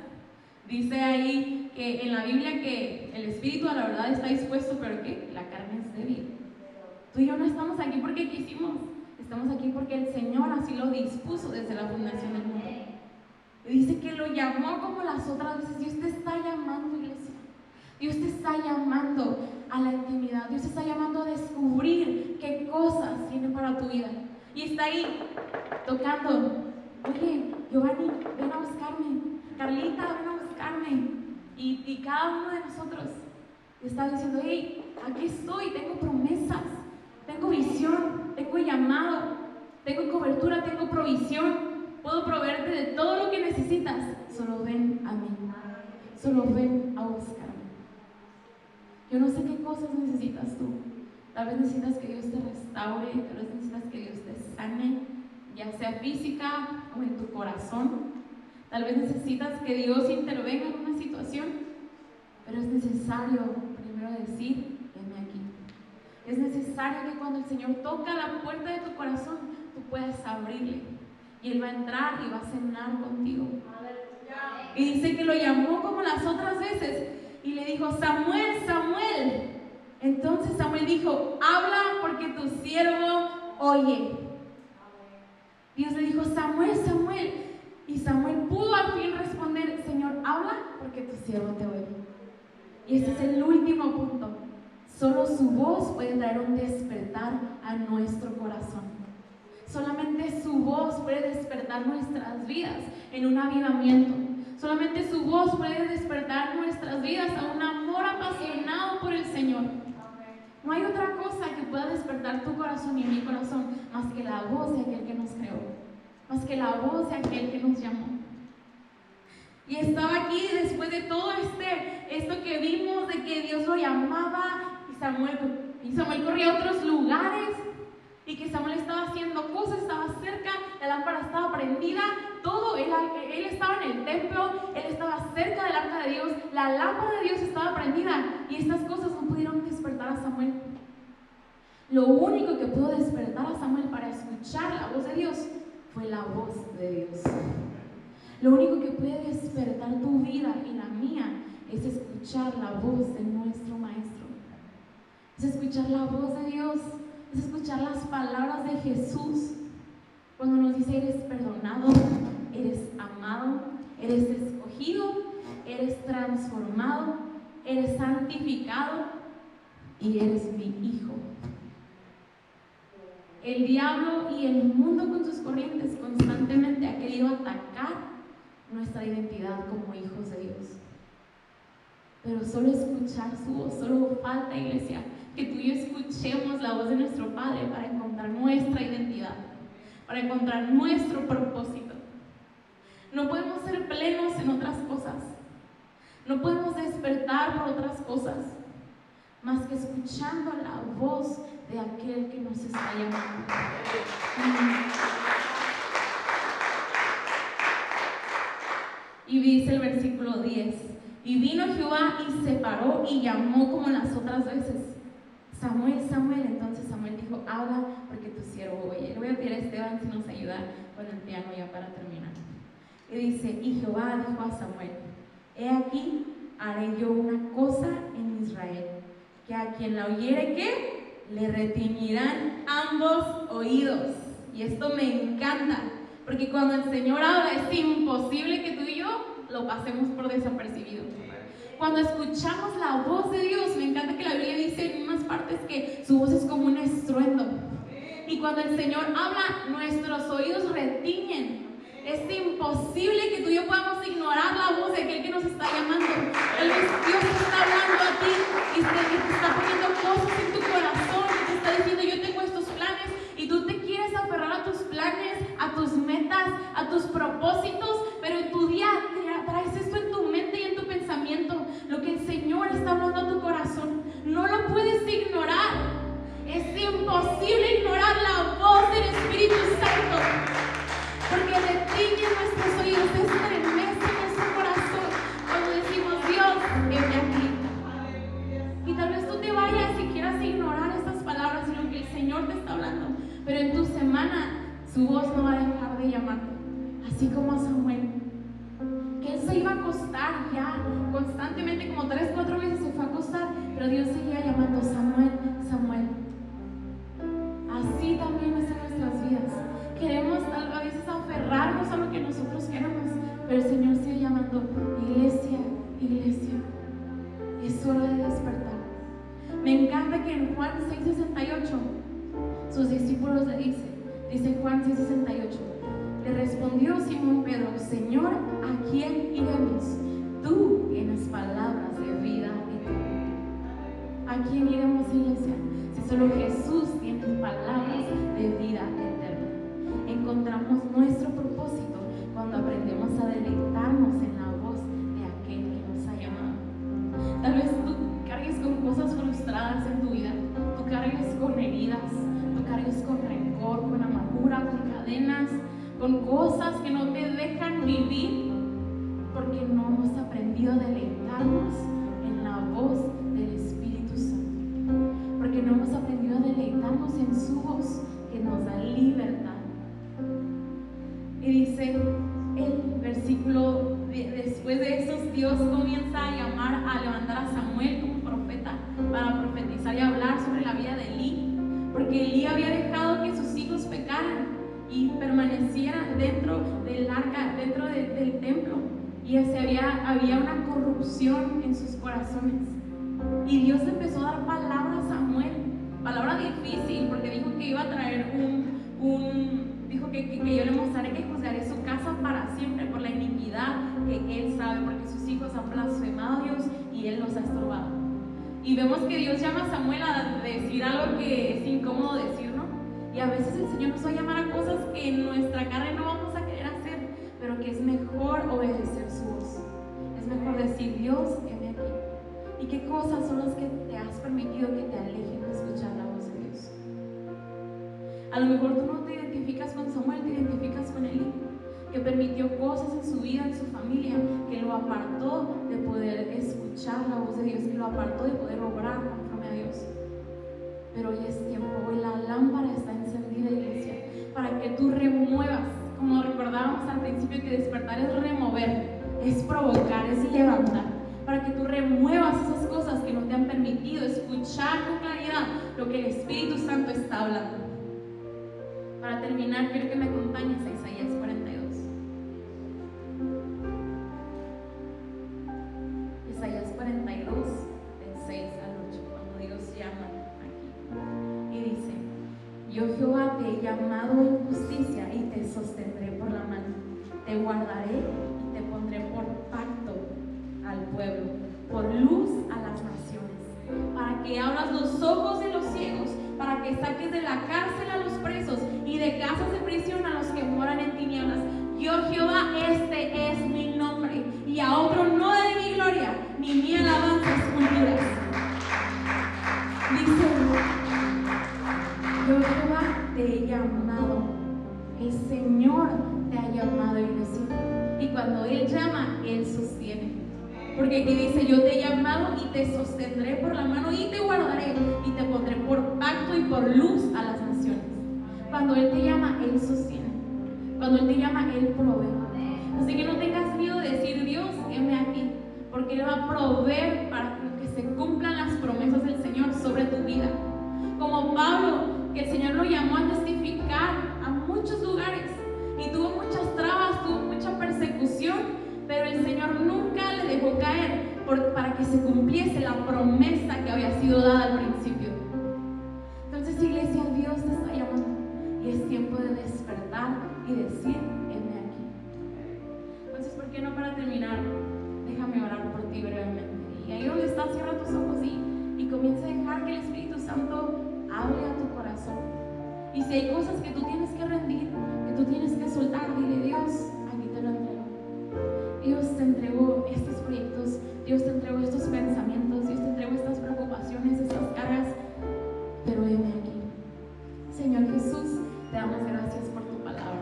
Dice ahí que en la Biblia que el espíritu a la verdad está dispuesto, pero que la carne es débil. Tú y yo no estamos aquí porque quisimos, estamos aquí porque el Señor así lo dispuso desde la fundación del mundo. Y dice que lo llamó como las otras veces. Dios te está llamando, iglesia. Dios te está llamando a la intimidad. Dios te está llamando a descubrir qué cosas tiene para tu vida. Y está ahí tocando. Oye, Giovanni, ven a buscarme. Carlita, ven a buscarme. Y cada uno de nosotros está diciendo, hey, aquí estoy, tengo promesas, tengo visión, tengo llamado, tengo cobertura, tengo provisión, puedo proveerte de todo lo que necesitas. Solo ven a mí, solo ven a buscarme. Yo no sé qué cosas necesitas tú. Tal vez necesitas que Dios te restaure, tal vez necesitas que Dios te sane, ya sea física o en tu corazón. Tal vez necesitas que Dios intervenga en una situación, pero es necesario primero decir, heme aquí. Es necesario que cuando el Señor toca la puerta de tu corazón, tú puedas abrirle y Él va a entrar y va a cenar contigo. Y dice que lo llamó como las otras veces y le dijo, Samuel, Samuel. Entonces Samuel dijo, habla porque tu siervo oye. Dios le dijo, Samuel, Samuel. Y Samuel pudo al fin responder, Señor, habla porque tu siervo te oye. Y este es el último punto. Solo su voz puede traer un despertar a nuestro corazón. Solamente su voz puede despertar nuestras vidas en un avivamiento. Solamente su voz puede despertar nuestras vidas a un amor apasionado por el Señor. No hay otra cosa que pueda despertar tu corazón y mi corazón más que la voz de aquel que nos creó, más que la voz de aquel que nos llamó. Y estaba aquí después de todo esto que vimos, de que Dios lo llamaba y Samuel corría a otros lugares y que Samuel estaba haciendo cosas, estaba cerca, la lámpara estaba prendida, todo, él estaba en el templo, él estaba cerca del arca de Dios, la lámpara de Dios estaba prendida y estas cosas no pudieron despertar a Samuel. Lo único que pudo despertar a Samuel para escuchar la voz de Dios fue la voz de Dios. Lo único que puede despertar tu vida y la mía es escuchar la voz de nuestro Maestro. Es escuchar la voz de Dios, es escuchar las palabras de Jesús. Cuando nos dice, eres perdonado, eres amado, eres escogido, eres transformado, eres santificado y eres mi hijo. El diablo y el mundo con sus corrientes constantemente ha querido atacar nuestra identidad como hijos de Dios. Pero solo escuchar su voz, solo falta, iglesia, que tú y yo escuchemos la voz de nuestro Padre para encontrar nuestra identidad, para encontrar nuestro propósito. No podemos ser plenos en otras cosas, no podemos despertar por otras cosas, más que escuchando la voz de aquel que nos está llamando. Y dice el versículo 10, y vino Jehová y se paró y llamó como las otras veces, Samuel, Samuel. Entonces Samuel dijo, habla porque tu siervo oye. Le voy a pedir a Esteban si nos ayuda con el piano ya para terminar. Y dice, y Jehová dijo a Samuel, he aquí, haré yo una cosa en Israel, que a quien la oyere, ¿qué? Le retiñirán ambos oídos. Y esto me encanta, porque cuando el Señor habla es imposible que tú y yo lo pasemos por desapercibido. Cuando escuchamos la voz de Dios, me encanta que la Biblia dice en unas partes que su voz es como un estruendo. Y cuando el Señor habla, nuestros oídos retiñen. Es imposible que tú y yo podamos ignorar la voz de aquel que nos está llamando. Tal vez Dios te está hablando a ti y te está poniendo cosas en tu corazón y te está diciendo: yo tengo estos planes, y tú te quieres aferrar a tus planes, a tus metas, a tus propósitos, pero en tu día traes esto en tu mente y en tu pensamiento, lo que el Señor está hablando a tu corazón. No lo puedes ignorar. Es imposible ignorar la voz del Espíritu Santo, porque retiñe nuestros oídos, estremece nuestro corazón cuando decimos: Dios, heme aquí. Y tal vez tú te vayas y quieras ignorar estas palabras y lo que el Señor te está hablando, pero en tu semana su voz no va a dejar de llamarte, así como a Samuel, que él se iba a acostar ya constantemente, como 3 o 4 veces se fue a acostar, pero Dios seguía llamando: Samuel, Samuel. Así también es en nuestras vidas. Queremos a veces aferrarnos a lo que nosotros queremos, pero el Señor sigue llamando: iglesia, iglesia, es hora de despertar. Me encanta que en Juan 6:68 sus discípulos le dice Juan 6:68, le respondió Simón Pedro: Señor, ¿a quién iremos? Tú tienes palabras de vida eterna. ¿A quién iremos, iglesia? Si solo Jesús tiene palabras de vida eterna. Encontramos nuestro propósito cuando aprendemos a deleitarnos en la voz de aquel que nos ha llamado. Tal vez tú cargues con cosas frustradas en tu vida, tú cargues con heridas, tú cargues con rencor, con amargura, con cadenas, con cosas que no te dejan vivir, porque no hemos aprendido a deleitarnos en la voz del Espíritu Santo, porque no hemos aprendido a deleitarnos en su voz que nos da libertad. Y dice el versículo, después de eso, Dios comienza a llamar, a levantar a Samuel como profeta para profetizar y hablar sobre la vida de Elí, porque Elí había dejado que sus hijos pecaran y permanecieran dentro del arca, dentro del templo, y había una corrupción en sus corazones. Y Dios empezó a dar palabra a Samuel, palabra difícil, porque dijo que iba a traer dijo que yo le mostraré que juzgaré su casa para siempre por la iniquidad que él sabe, porque sus hijos han blasfemado a Dios y él los ha estorbado. Y vemos que Dios llama a Samuel a decir algo que es incómodo decir, ¿no? Y a veces el Señor nos va a llamar a cosas que en nuestra carne no vamos a querer hacer, pero que es mejor obedecer su voz. Es mejor decir: Dios, heme aquí. ¿Y qué cosas son las que te has permitido que te alejen de escuchar la voz de Dios? A lo mejor tú no te identificas con Samuel, te identificas con Elí, que permitió cosas en su vida, en su familia, que lo apartó de poder escuchar la voz de Dios, que lo apartó de poder obrar conforme a Dios. Pero hoy es tiempo, hoy la lámpara está encendida, iglesia, para que tú remuevas, como recordábamos al principio, que despertar es remover, es provocar, es levantar, para que tú remuevas esas cosas que no te han permitido escuchar con claridad lo que el Espíritu Santo está hablando. Para terminar, quiero que me acompañes a Isaías 42. Isaías 42, del 6 al 8, cuando Dios llama aquí. Y dice: Yo, Jehová, te he llamado en justicia y te sostendré por la mano. Te guardaré y te pondré por pacto al pueblo, por luz a las naciones, para que abras los ojos de los ciegos, para que saques de la cárcel a los presos y de casas de prisión a los que moran en tinieblas. Yo, Jehová, este es mi nombre, y a otro no de mi gloria, ni mi alabanza esculturas. Dice: Yo, Jehová, te he llamado. El Señor te ha llamado, iglesia. Y cuando Él llama, Él sostiene. Porque aquí dice: yo te he llamado y te sostendré por la mano y te guardaré y te pondré por pacto y por luz a las naciones. Cuando Él te llama, Él sostiene. Cuando Él te llama, Él provee. Así que no tengas miedo de decir: Dios, heme aquí, porque Él va a proveer para que se cumplan las promesas del Señor sobre tu vida. Como Pablo, que el Señor lo llamó a testificar a muchos lugares y tuvo muchas trabas, tuvo mucha persecución, pero el Señor nunca le dejó caer, para que se cumpliese la promesa que había sido dada al principio. Entonces, iglesia, Dios te está llamando y es tiempo de despertar y decir: heme aquí. Entonces, ¿por qué no, para terminar, déjame orar por ti brevemente? Y ahí donde estás, cierra tus ojos y comienza a dejar que el Espíritu Santo hable a tu corazón. Y si hay cosas que tú tienes que rendir, que tú tienes que soltar, dile: Dios, aquí te lo entrego. Dios, te entrego estos proyectos, Dios, te entrego estos pensamientos, Dios, te entrego estas preocupaciones, estas cargas, pero heme aquí. Señor Jesús, te damos gracias por tu palabra.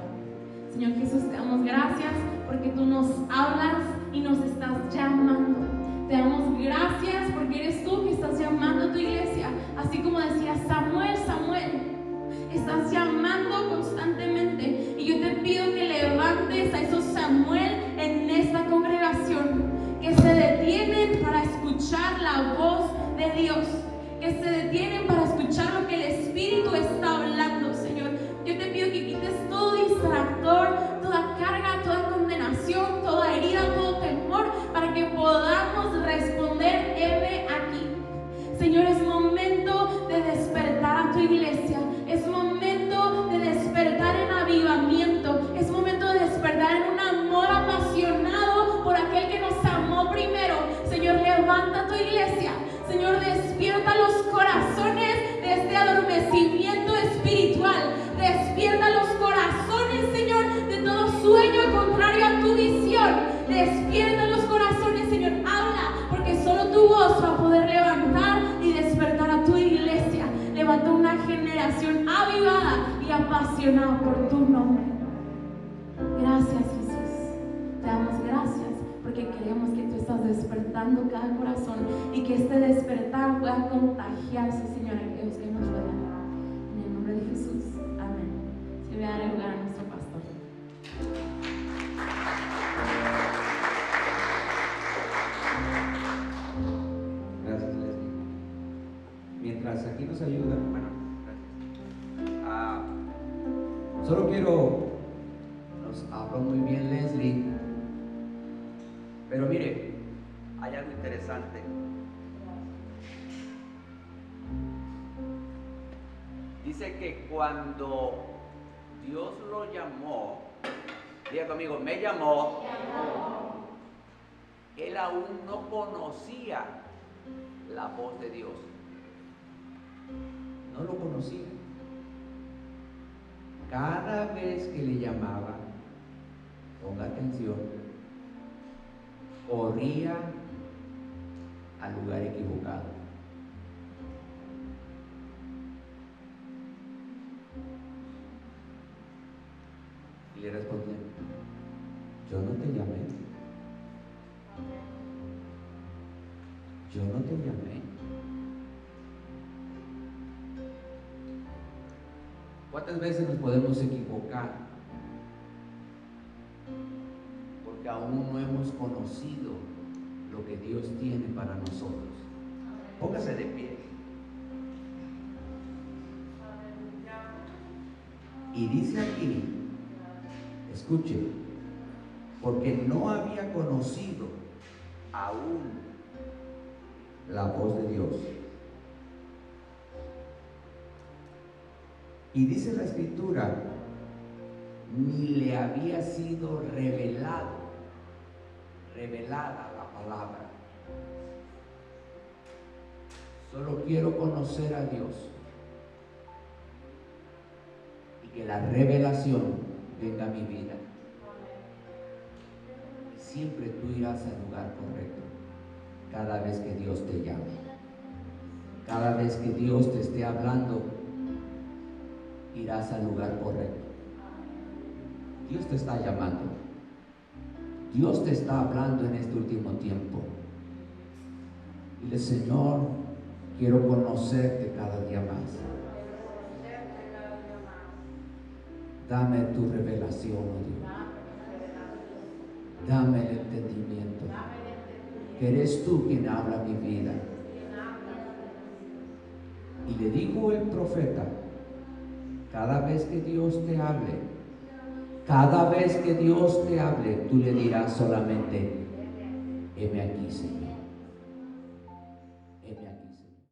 Señor Jesús, te damos gracias porque tú nos hablas y nos estás llamando. Te damos gracias porque eres tú que estás llamando a tu iglesia, así como decía Samuel, Samuel. Estás llamando constantemente y yo te pido que levantes a esos Samuel en esta congregación, que se detienen para escuchar la voz de Dios, que se detienen para escuchar lo que el Espíritu está hablando, Señor. Yo te pido que quites todo distractor, toda carga, toda condenación, toda herida, todo temor, para que podamos responder: heme aquí. Señor, es momento de despertar a tu iglesia, es momento de despertar en avivamiento, es momento de despertar en un amor apasionado por aquel que nos amó primero. Señor, levanta tu iglesia. Señor, despierta los corazones de este adormecimiento espiritual. Despierta los corazones, Señor, de todo sueño contrario a tu visión. Despierta los corazones, Señor. Habla, porque solo tu voz va a poder levantar y despertar a tu iglesia. Levanta una generación avivada y apasionada por tu nombre. Gracias, Jesús. Te damos gracias porque creemos que tú estás despertando cada corazón y que este despertar pueda contagiarse, Señor, a aquellos que nos rodean. En el nombre de Jesús. Amén. Se voy a dar el lugar a nuestro pastor. Gracias, Leslie. Mientras aquí nos ayudan, bueno, gracias. Solo quiero, nos habló muy bien Leslie, pero mire, hay algo interesante. Dice que cuando Dios lo llamó, diga conmigo, me llamó. Él aún no conocía la voz de Dios. No lo conocía. Cada vez que le llamaba, ponga atención, corría al lugar equivocado. Y le respondió: yo no te llamé. Yo no te llamé. ¿Cuántas veces nos podemos equivocar? Porque aún no hemos conocido lo que Dios tiene para nosotros. Póngase de pie. Y dice aquí, escuche, porque no había conocido aún la voz de Dios. Y dice la Escritura, ni le había sido revelada la palabra. Solo quiero conocer a Dios y que la revelación venga a mi vida. Y siempre tú irás al lugar correcto cada vez que Dios te llame. Cada vez que Dios te esté hablando, irás al lugar correcto. Dios te está llamando. Dios te está hablando en este último tiempo. Dile: Señor, quiero conocerte cada día más. Dame tu revelación, oh Dios. Dame el entendimiento. Que eres tú quien habla mi vida. Y le dijo el profeta: cada vez que Dios te hable, tú le dirás solamente: heme aquí, Señor.